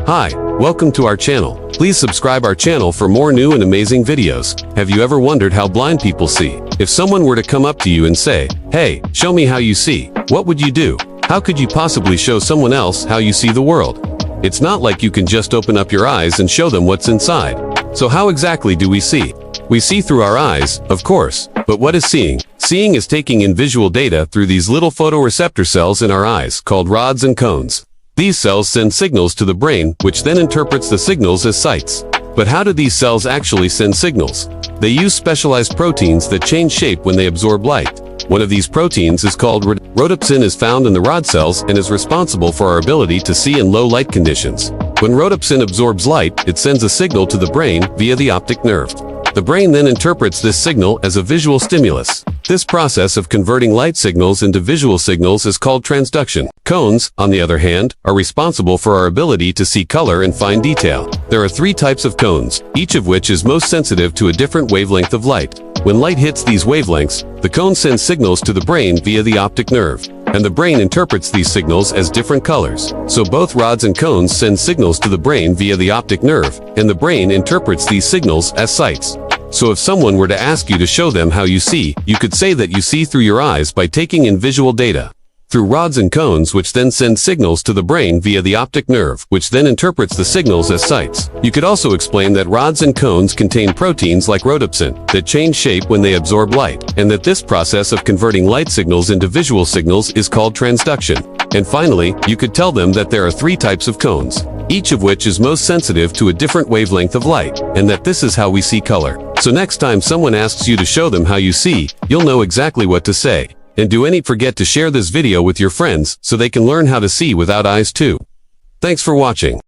Hi, welcome to our channel. Please subscribe our channel for more new and amazing videos. Have you ever wondered how blind people see? If someone were to come up to you and say, "Hey, show me how you see," what would you do? How could you possibly show someone else how you see the world? It's not like you can just open up your eyes and show them what's inside. So how exactly do we see? We see through our eyes, of course. But what is seeing? Seeing is taking in visual data through these little photoreceptor cells in our eyes, called rods and cones. These cells send signals to the brain, which then interprets the signals as sights. But how do these cells actually send signals? They use specialized proteins that change shape when they absorb light. One of these proteins is called rhodopsin, is found in the rod cells and is responsible for our ability to see in low light conditions. When rhodopsin absorbs light, it sends a signal to the brain via the optic nerve. The brain then interprets this signal as a visual stimulus. This process of converting light signals into visual signals is called transduction. Cones, on the other hand, are responsible for our ability to see color and fine detail. There are three types of cones, each of which is most sensitive to a different wavelength of light. When light hits these wavelengths, the cone sends signals to the brain via the optic nerve, and the brain interprets these signals as different colors. So both rods and cones send signals to the brain via the optic nerve, and the brain interprets these signals as sights. So if someone were to ask you to show them how you see, you could say that you see through your eyes by taking in visual data through rods and cones, which then send signals to the brain via the optic nerve, which then interprets the signals as sights. You could also explain that rods and cones contain proteins like rhodopsin that change shape when they absorb light, and that this process of converting light signals into visual signals is called transduction. And finally, you could tell them that there are three types of cones, each of which is most sensitive to a different wavelength of light, and that this is how we see color. So next time someone asks you to show them how you see, you'll know exactly what to say. And do not forget to share this video with your friends so they can learn how to see without eyes too. Thanks for watching.